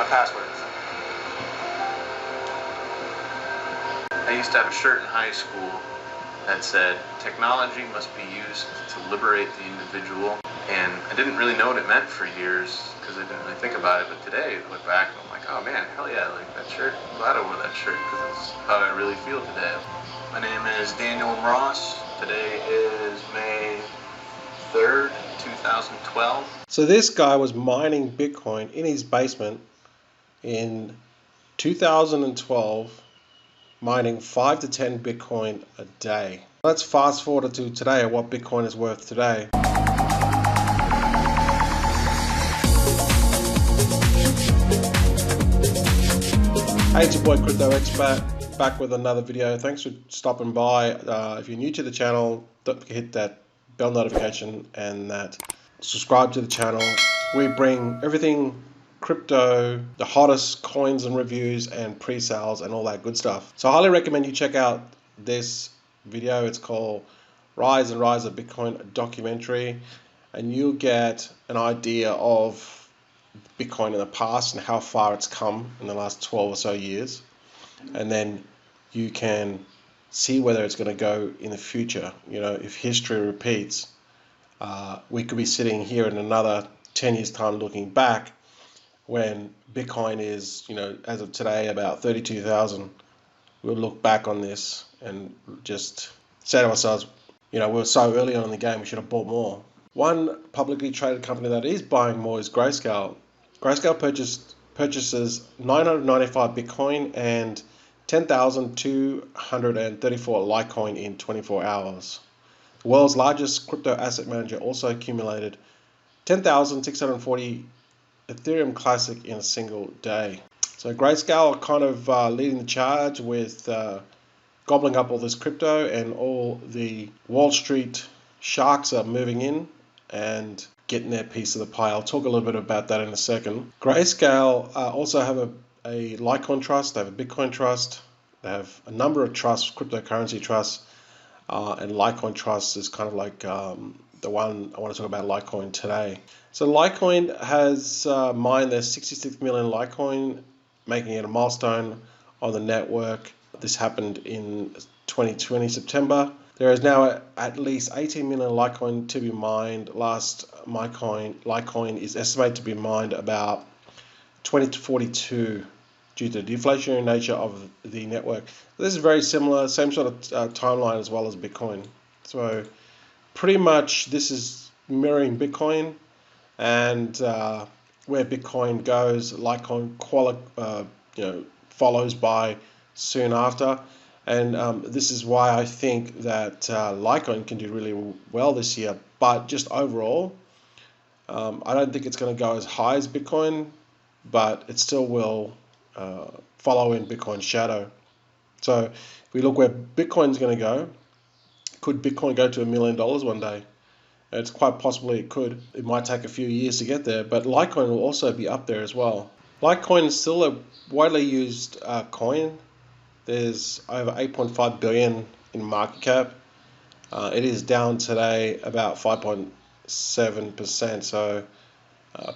my passwords. I used to have a shirt in high school that said, "Technology must be used to liberate the individual." And I didn't really know what it meant for years because I didn't really think about it. But today, I look back and I'm like, oh man, hell yeah, like that shirt. I'm glad I wore that shirt because it's how I really feel today. My name is Daniel Ross. Today is May 3rd, 2012. So this guy was mining Bitcoin in his basement in 2012, mining 5 to 10 Bitcoin a day. Let's fast forward to today, what Bitcoin is worth today. Hey, it's your boy Crypto Expat, back with another video. Thanks for stopping by. If you're new to the channel, don't forget to hit that bell notification and that subscribe to the channel. We bring everything crypto, the hottest coins and reviews and pre-sales and all that good stuff. So I highly recommend you check out this video. It's called Rise and Rise of Bitcoin documentary, and you'll get an idea of Bitcoin in the past and how far it's come in the last 12 or so years, and then you can see whether it's going to go in the future. You know, if history repeats, we could be sitting here in another 10 years time looking back when Bitcoin is, you know, as of today about 32,000. We'll look back on this and just say to ourselves, you know, we're so early on in the game, we should have bought more. One publicly traded company that is buying more is Grayscale. Grayscale purchases 995 Bitcoin and 10,234 Litecoin in 24 hours. The world's largest crypto asset manager also accumulated 10,640 Ethereum Classic in a single day. So Grayscale are kind of leading the charge with gobbling up all this crypto, and all the Wall Street sharks are moving in and getting their piece of the pie. I'll talk a little bit about that in a second. Grayscale also have a Litecoin trust, they have a Bitcoin trust, they have a number of trusts, cryptocurrency trusts, and Litecoin trust is kind of like the one I want to talk about, Litecoin today. So Litecoin has mined their 66 million Litecoin, making it a milestone on the network. This happened in 2020 September. There is now at least 18 million Litecoin to be mined. Last Litecoin is estimated to be mined about 20 to 42 due to the deflationary nature of the network. This is very similar, same sort of timeline as well as Bitcoin. So pretty much this is mirroring Bitcoin, and where Bitcoin goes, Litecoin follows by soon after. And this is why I think that Litecoin can do really well this year. But just overall, I don't think it's going to go as high as Bitcoin, but it still will follow in Bitcoin's shadow. So if we look where Bitcoin's going to go, could Bitcoin go to $1 million one day? It's quite possibly it could. It might take a few years to get there, but Litecoin will also be up there as well. Litecoin is still a widely used coin. There's over 8.5 billion in market cap. It is down today about 5.7%, so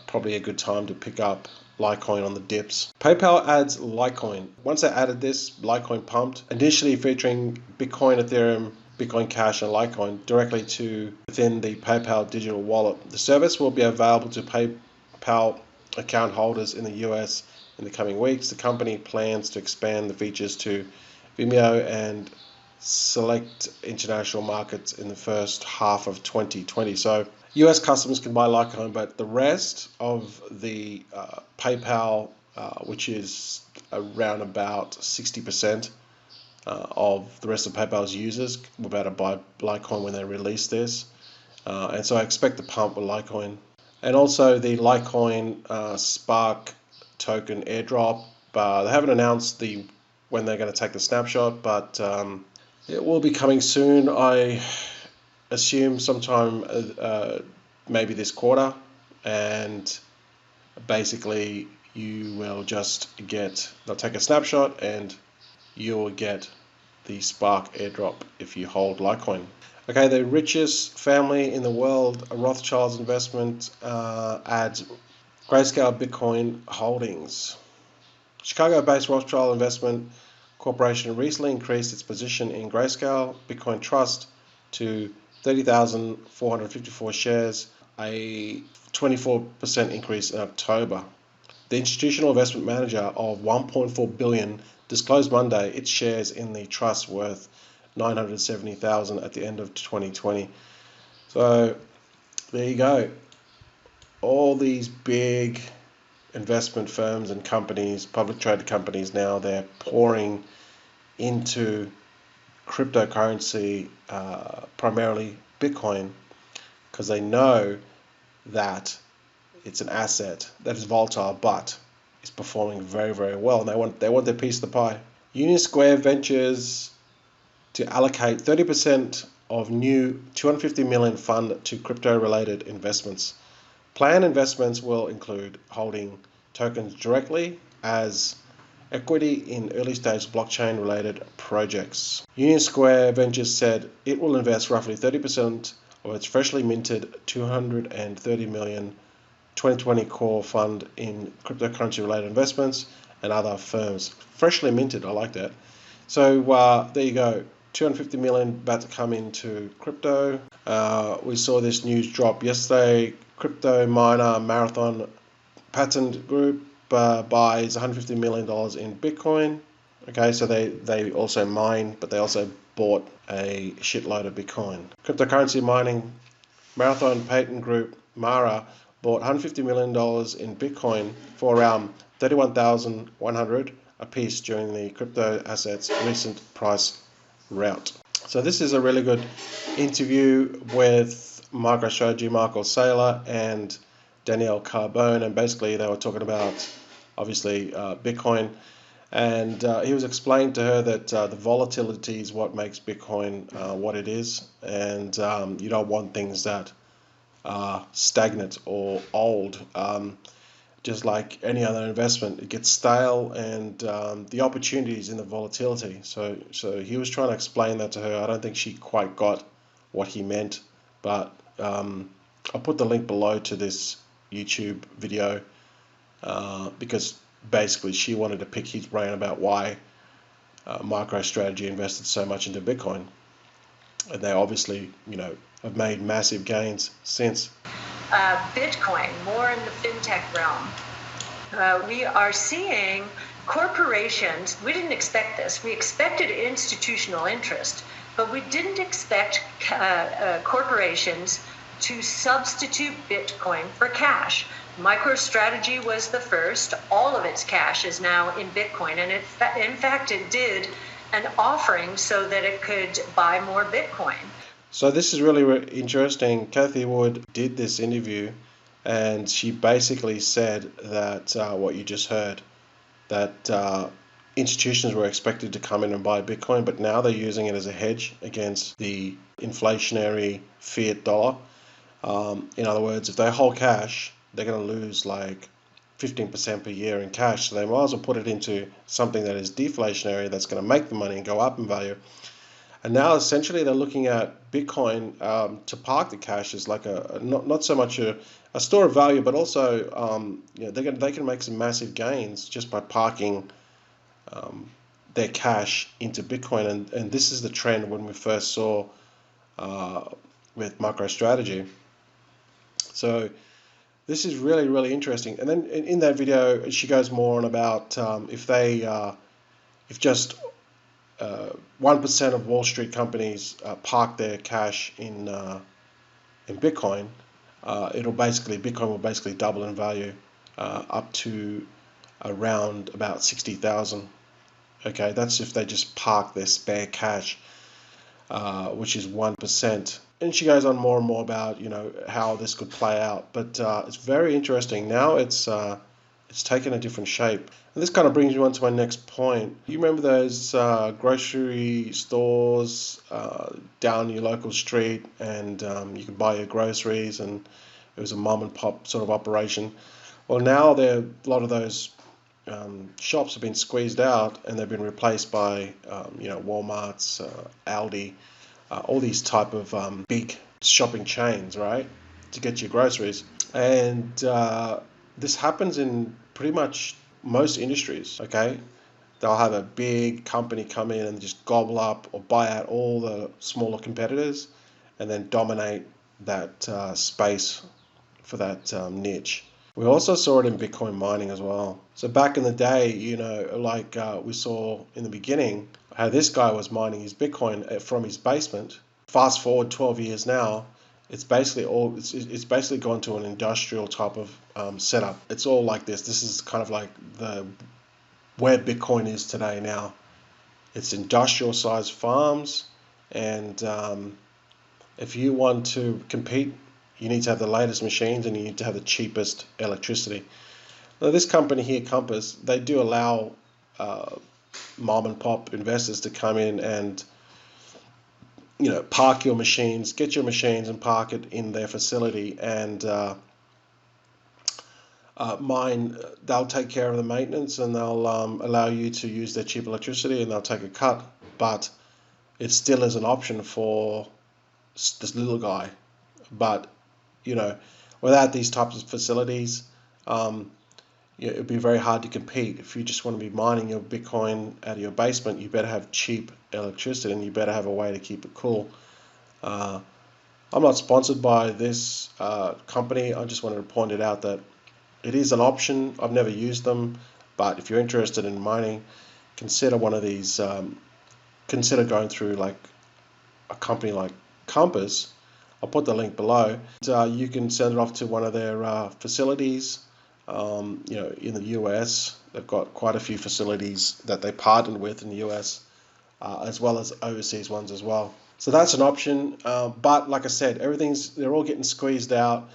probably a good time to pick up Litecoin on the dips. PayPal adds Litecoin. Once they added this, Litecoin pumped, initially featuring Bitcoin, Ethereum, Bitcoin Cash and Litecoin directly to within the PayPal digital wallet. The service will be available to PayPal account holders in the US in the coming weeks. The company plans to expand the features to Vimeo and select international markets in the first half of 2020. So US customers can buy Litecoin, but the rest of the PayPal, which is around about 60% of the rest of PayPal's users, were about to buy Litecoin when they release this. And so I expect the pump with Litecoin. And also the Litecoin Spark token airdrop. They haven't announced when they're going to take the snapshot, but it will be coming soon. I assume sometime maybe this quarter, and basically you will just they'll take a snapshot and you'll get the Spark airdrop if you hold Litecoin. Okay, the richest family in the world, a Rothschild's investment, adds Grayscale Bitcoin Holdings. Chicago-based Rothschild Investment Corporation recently increased its position in Grayscale Bitcoin Trust to 30,454 shares, a 24% increase in October. The institutional investment manager of $1.4 billion disclosed Monday its shares in the trust worth $970,000 at the end of 2020. So there you go. All these big investment firms and companies, public traded companies now, they're pouring into cryptocurrency, primarily Bitcoin, because they know that it's an asset that is volatile but is performing very, very well, and they want their piece of the pie. Union Square Ventures to allocate 30% of new $250 million fund to crypto-related investments. Planned investments will include holding tokens directly as equity in early-stage blockchain-related projects. Union Square Ventures said it will invest roughly 30% of its freshly minted $230 million 2020 core fund in cryptocurrency-related investments and other firms. Freshly minted, I like that. So there you go. 250 million about to come into crypto. We saw this news drop yesterday. Crypto miner Marathon Patent Group buys $150 million in Bitcoin. Okay, so they also mine, but they also bought a shitload of Bitcoin. Cryptocurrency mining Marathon Patent Group Mara bought $150 million in Bitcoin for around 31,100 a piece during the crypto assets recent price rout. So this is a really good interview with MicroStrategy Michael Saylor and Danielle Carbone, and basically they were talking about obviously Bitcoin, and he was explaining to her that the volatility is what makes Bitcoin what it is, and you don't want things that are stagnant or old. Just like any other investment, it gets stale, and the opportunities in the volatility. So he was trying to explain that to her. I don't think she quite got what he meant, but I'll put the link below to this YouTube video because basically she wanted to pick his brain about why MicroStrategy invested so much into Bitcoin. And they obviously, have made massive gains since. Bitcoin, more in the fintech realm. We are seeing corporations, we didn't expect this, we expected institutional interest, but we didn't expect corporations to substitute Bitcoin for cash. MicroStrategy was the first. All of its cash is now in Bitcoin, and in fact it did an offering so that it could buy more Bitcoin. So this is really interesting. Kathy Wood did this interview, and she basically said that what you just heard, that institutions were expected to come in and buy Bitcoin, but now they're using it as a hedge against the inflationary fiat dollar. In other words, if they hold cash, they're going to lose like 15% per year in cash. So they might as well put it into something that is deflationary, that's going to make the money and go up in value. And now essentially they're looking at Bitcoin to park the cash as like not so much a store of value, but also they can make some massive gains just by parking their cash into Bitcoin. And this is the trend when we first saw with MicroStrategy. So this is really, really interesting. And then in that video, she goes more on about if just 1% of Wall Street companies park their cash in Bitcoin, Bitcoin will basically double in value up to around about 60,000. Okay, that's if they just park their spare cash, which is 1%. And she goes on more and more about how this could play out, but it's very interesting. Now it's taken a different shape. And this kind of brings me on to my next point. You remember those grocery stores down your local street, and you could buy your groceries, and it was a mom and pop sort of operation. Well, now a lot of those shops have been squeezed out, and they've been replaced by Walmart's, Aldi, all these type of big shopping chains, right, to get your groceries. And this happens in pretty much most industries, okay? They'll have a big company come in and just gobble up or buy out all the smaller competitors and then dominate that space for that niche. We also saw it in Bitcoin mining as well. So back in the day, like we saw in the beginning, how this guy was mining his Bitcoin from his basement. Fast forward 12 years now, it's basically gone to an industrial type of setup. It's all like this. This is kind of like where Bitcoin is today now. It's industrial sized farms, and if you want to compete, you need to have the latest machines and you need to have the cheapest electricity. Now, this company here, Compass, they do allow mom and pop investors to come in and park your machines, get your machines and park it in their facility, and mine. They'll take care of the maintenance and they'll allow you to use their cheap electricity, and they'll take a cut, but it still is an option for this little guy. But without these types of facilities, it'd be very hard to compete. If you just want to be mining your Bitcoin out of your basement, you better have cheap electricity and you better have a way to keep it cool. I'm not sponsored by this company. I just wanted to point it out that it is an option. I've never used them, but if you're interested in mining, consider one of these. Consider going through like a company like Compass. I'll put the link below. You can send it off to one of their facilities. In the US, they've got quite a few facilities that they partnered with in the US, as well as overseas ones as well. So that's an option. But like I said, they're all getting squeezed out.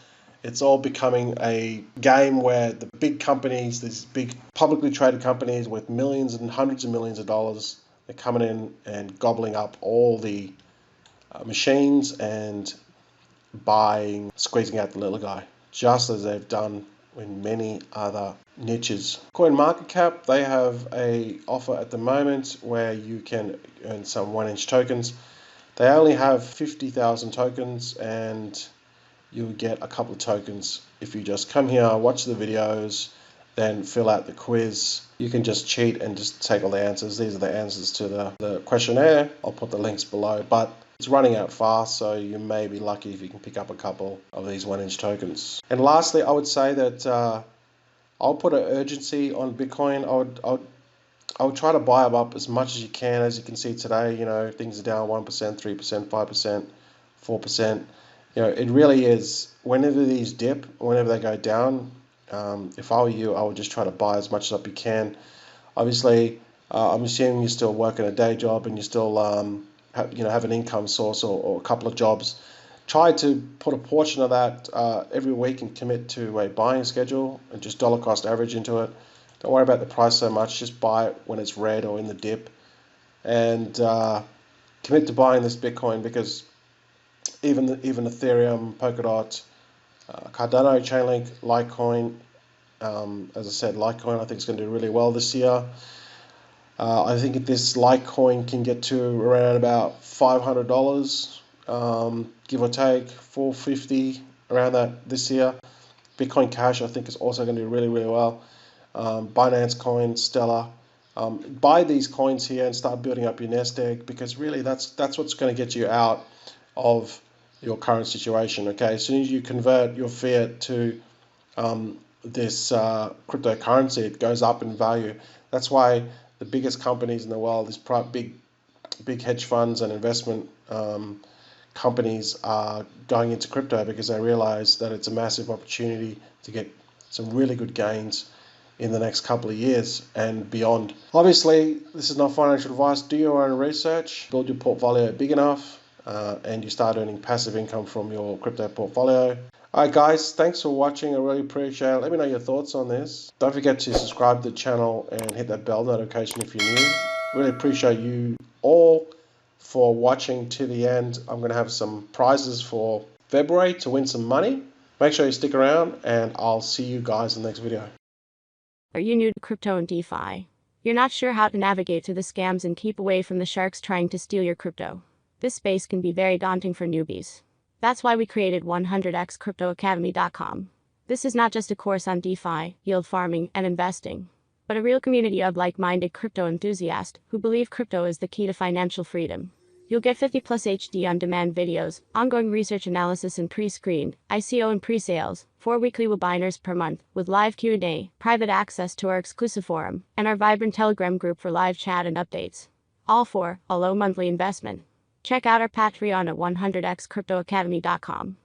It's all becoming a game where the big companies, these big publicly traded companies with millions and hundreds of millions of dollars, they're coming in and gobbling up all the machines and squeezing out the little guy, just as they've done in many other niches. CoinMarketCap, they have a offer at the moment where you can earn some 1-inch tokens. They only have 50,000 tokens, and you'll get a couple of tokens if you just come here, watch the videos, then fill out the quiz. You can just cheat and just take all the answers. These are the answers to the questionnaire. I'll put the links below, but it's running out fast, so you may be lucky if you can pick up a couple of these 1-inch tokens. And lastly, I would say that I'll put an urgency on Bitcoin. I would try to buy them up as much as you can. As you can see today, things are down 1%, 3%, 5%, 4%. It really is, whenever these dip, whenever they go down, if I were you, I would just try to buy as much as you can. Obviously, I'm assuming you're still working a day job and you still have an income source or a couple of jobs. Try to put a portion of that every week and commit to a buying schedule and just dollar cost average into it. Don't worry about the price so much. Just buy it when it's red or in the dip, and commit to buying this Bitcoin, because even Ethereum, Polkadot, Cardano, Chainlink, Litecoin. As I said, Litecoin I think is going to do really well this year. I think this Litecoin can get to around about $500, give or take, $450, around that this year. Bitcoin Cash I think is also going to do really, really well. Binance Coin, Stellar. Buy these coins here and start building up your nest egg, because really that's what's going to get you out of your current situation. Okay, as soon as you convert your fiat to this cryptocurrency, it goes up in value. That's why the biggest companies in the world, these big hedge funds and investment companies, are going into crypto, because they realize that it's a massive opportunity to get some really good gains in the next couple of years and beyond. Obviously, this is not financial advice. Do your own research, build your portfolio big enough, and you start earning passive income from your crypto portfolio. Alright guys, thanks for watching. I really appreciate it. Let me know your thoughts on this. Don't forget to subscribe to the channel and hit that bell notification if you're new. Really appreciate you all for watching to the end. I'm going to have some prizes for February to win some money. Make sure you stick around, and I'll see you guys in the next video. Are you new to crypto and DeFi? You're not sure how to navigate through the scams and keep away from the sharks trying to steal your crypto? This space can be very daunting for newbies. That's why we created 100xcryptoacademy.com. This is not just a course on DeFi, yield farming, and investing, but a real community of like-minded crypto enthusiasts who believe crypto is the key to financial freedom. You'll get 50+ HD on-demand videos, ongoing research analysis and pre-screened, ICO and pre-sales, 4 weekly webinars per month, with live Q&A, private access to our exclusive forum, and our vibrant Telegram group for live chat and updates. All for a low monthly investment. Check out our Patreon at 100xcryptoacademy.com.